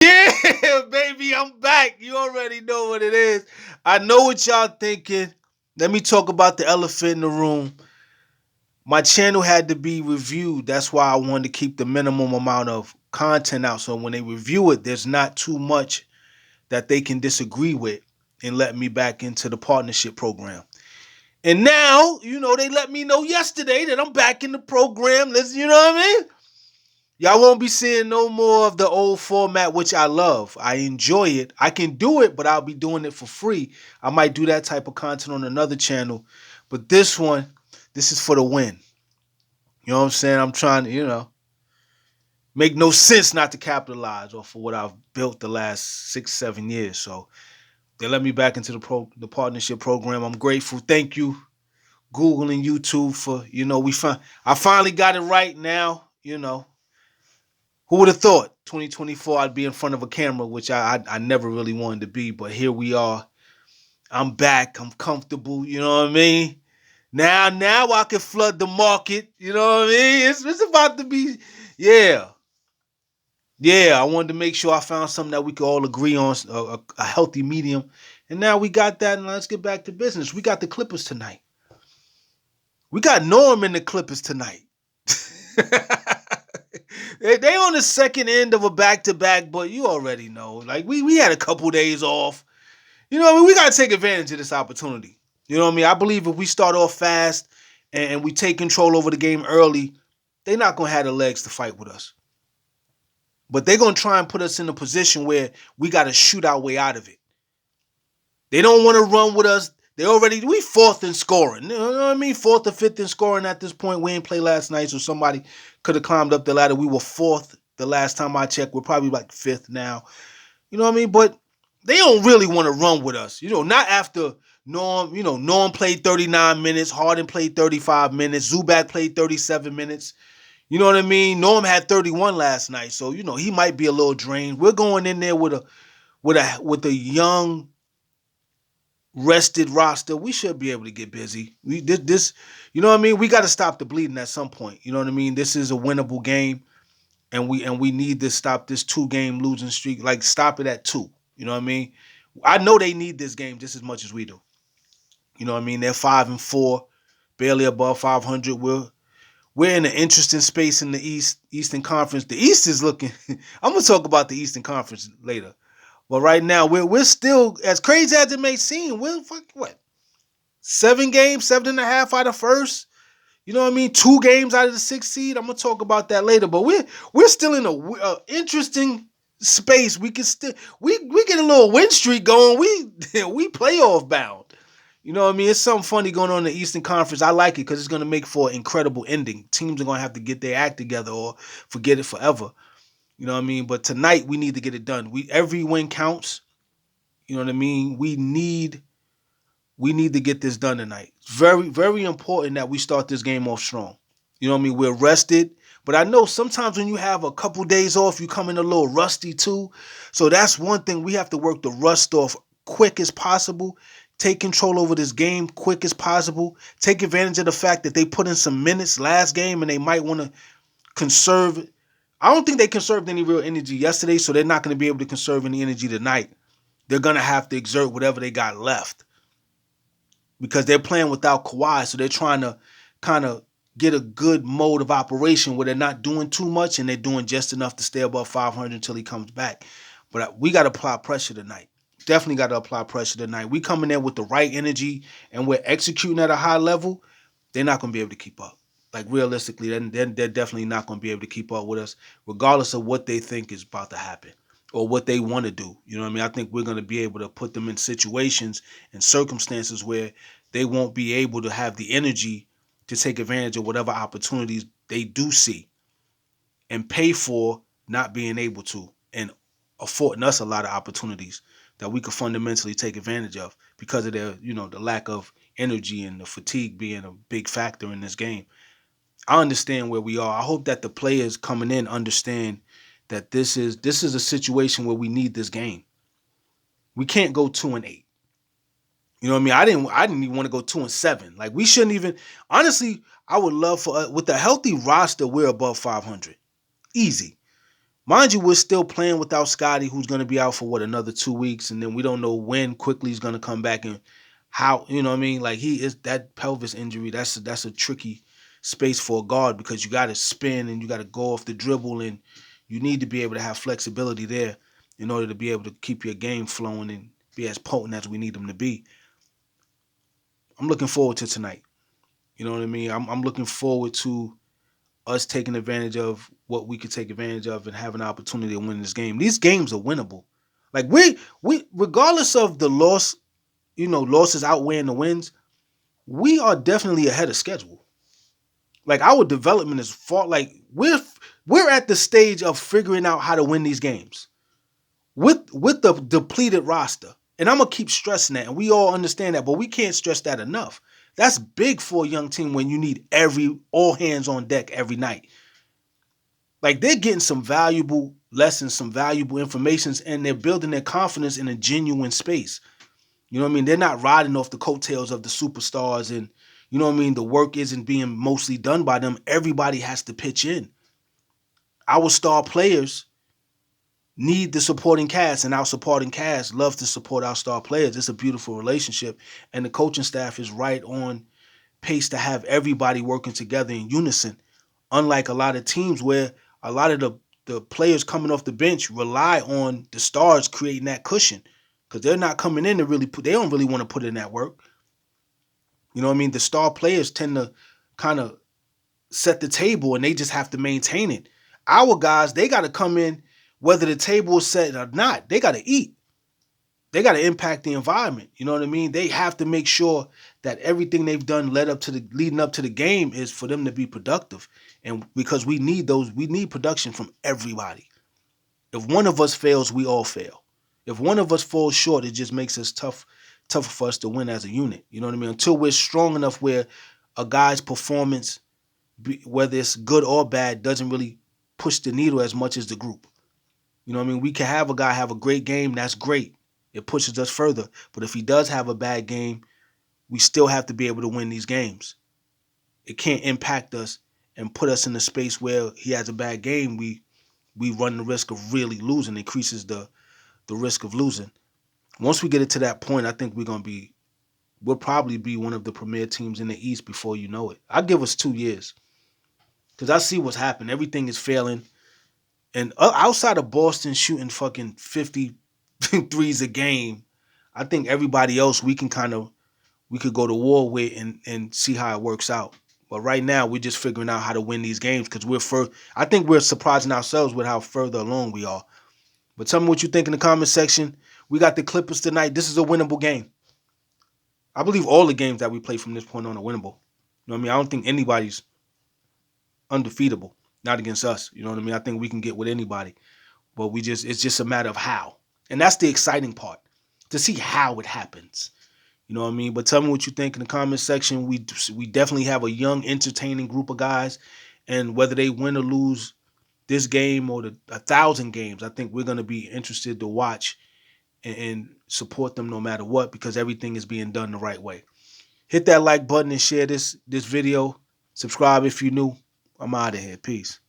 Yeah, baby, I'm back. You already know what it is. I know what y'all thinking. Let me talk about the elephant in the room. My channel had to be reviewed. That's why I wanted to keep the minimum amount of content out. So when they review it, there's not too much that they can disagree with and let me back into the partnership program. And now, they let me know yesterday that I'm back in the program. Listen, you know what I mean? Y'all won't be seeing no more of the old format, which I love. I enjoy it. I can do it, but I'll be doing it for free. I might do that type of content on another channel. But this one, this is for the win. You know what I'm saying? I'm trying to, make no sense not to capitalize off of what I've built the last 6, 7 years. So they let me back into the partnership program. I'm grateful. Thank you, Google and YouTube, for I finally got it right now. Who would have thought 2024 I'd be in front of a camera, which I never really wanted to be, but here we are. I'm back. I'm comfortable. You know what I mean? Now I can flood the market. You know what I mean? It's about to be, yeah. Yeah, I wanted to make sure I found something that we could all agree on, a healthy medium. And now we got that, and let's get back to business. We got the Clippers tonight. We got Norm in the Clippers tonight. They on the second end of a back to back, but you already know. Like we had a couple days off. You know what I mean? We gotta take advantage of this opportunity. You know what I mean? I believe if we start off fast and we take control over the game early, they're not gonna have the legs to fight with us. But they're gonna try and put us in a position where we gotta shoot our way out of it. They don't want to run with us. We fourth in scoring. You know what I mean? Fourth or fifth in scoring at this point. We ain't play last night, so somebody could have climbed up the ladder. We were fourth the last time I checked. We're probably like fifth now. You know what I mean? But they don't really want to run with us. Not after Norm. Norm played 39 minutes. Harden played 35 minutes. Zubac played 37 minutes. You know what I mean? Norm had 31 last night, so he might be a little drained. We're going in there with a young rested roster. We should be able to get busy. This, you know what I mean? We got to stop the bleeding at some point. You know what I mean? This is a winnable game, and we need to stop this 2-game losing streak. Like stop it at 2. You know what I mean? I know they need this game just as much as we do. You know what I mean? They're 5-4, barely above 500. We're in an interesting space in the Eastern Conference. The East is looking. I'm gonna talk about the Eastern Conference later. But right now, we're still, as crazy as it may seem, we're what, 7 games, 7.5 out of first. You know what I mean? 2 games out of the 6th seed. I'm gonna talk about that later. But we're still in a interesting space. We can still we get a little win streak going. We playoff bound. You know what I mean? It's something funny going on in the Eastern Conference. I like it because it's gonna make for an incredible ending. Teams are gonna have to get their act together or forget it forever. You know what I mean? But tonight we need to get it done. Every win counts. You know what I mean? We need to get this done tonight. It's very, very important that we start this game off strong. You know what I mean? We're rested. But I know sometimes when you have a couple days off, you come in a little rusty too. So that's one thing. We have to work the rust off quick as possible. Take control over this game quick as possible. Take advantage of the fact that they put in some minutes last game and they might want to conserve. I don't think they conserved any real energy yesterday, so they're not going to be able to conserve any energy tonight. They're going to have to exert whatever they got left because they're playing without Kawhi, so they're trying to kind of get a good mode of operation where they're not doing too much and they're doing just enough to stay above 500 until he comes back. But we got to apply pressure tonight. Definitely got to apply pressure tonight. We coming in with the right energy and we're executing at a high level. They're not going to be able to keep up. Like realistically, they're definitely not going to be able to keep up with us, regardless of what they think is about to happen or what they want to do. You know what I mean? I think we're going to be able to put them in situations and circumstances where they won't be able to have the energy to take advantage of whatever opportunities they do see and pay for not being able to and affording us a lot of opportunities that we could fundamentally take advantage of because of their, the lack of energy and the fatigue being a big factor in this game. I understand where we are. I hope that the players coming in understand that this is a situation where we need this game. We can't go 2-8. You know what I mean? I didn't even want to go 2-7. Like we shouldn't even. Honestly, I would love for with a healthy roster, we're above 500, easy. Mind you, we're still playing without Scotty, who's going to be out for what, another 2 weeks, and then we don't know when quickly he's going to come back and how. You know what I mean? Like he is that pelvis injury. That's a tricky space for a guard because you got to spin and you got to go off the dribble and you need to be able to have flexibility there in order to be able to keep your game flowing and be as potent as we need them to be. I'm looking forward to tonight. You know what I mean? I'm looking forward to us taking advantage of what we could take advantage of and have an opportunity to win this game. These games are winnable. Like we regardless of the loss, losses outweighing the wins, we are definitely ahead of schedule. Like our development is far like we're at the stage of figuring out how to win these games with the depleted roster. And I'm gonna keep stressing that, and we all understand that, but we can't stress that enough. That's big for a young team when you need all hands on deck every night. Like they're getting some valuable lessons, some valuable informations, and they're building their confidence in a genuine space. You know what I mean? They're not riding off the coattails of the superstars, and you know what I mean? The work isn't being mostly done by them. Everybody has to pitch in. Our star players need the supporting cast, and our supporting cast love to support our star players. It's a beautiful relationship, and the coaching staff is right on pace to have everybody working together in unison. Unlike a lot of teams where a lot of the players coming off the bench rely on the stars creating that cushion because they're not coming in to really they don't really want to put in that work. You know what I mean? The star players tend to kind of set the table and they just have to maintain it. Our guys, they got to come in whether the table is set or not. They got to eat. They got to impact the environment. You know what I mean? They have to make sure that everything they've done leading up to the game is for them to be productive. And because we need production from everybody. If one of us fails, we all fail. If one of us falls short, it just makes us tougher for us to win as a unit. You know what I mean? Until we're strong enough where a guy's performance, whether it's good or bad, doesn't really push the needle as much as the group. You know what I mean? We can have a guy have a great game. That's great. It pushes us further. But if he does have a bad game, we still have to be able to win these games. It can't impact us and put us in a space where he has a bad game. We run the risk of really losing. Increases the risk of losing. Once we get it to that point, I think we'll probably be one of the premier teams in the East before you know it. I give us 2 years because I see what's happened. Everything is failing. And outside of Boston shooting fucking 50 threes a game, I think everybody else we could go to war with and see how it works out. But right now we're just figuring out how to win these games because I think we're surprising ourselves with how further along we are. But tell me what you think in the comment section. We got the Clippers tonight. This is a winnable game. I believe all the games that we play from this point on are winnable. You know what I mean? I don't think anybody's undefeatable. Not against us. You know what I mean? I think we can get with anybody. But it's just a matter of how. And that's the exciting part. To see how it happens. You know what I mean? But tell me what you think in the comment section. We definitely have a young, entertaining group of guys. And whether they win or lose this game or 1,000 games, I think we're going to be interested to watch and support them no matter what because everything is being done the right way. Hit that like button and share this video. Subscribe if you're new. I'm out of here. Peace.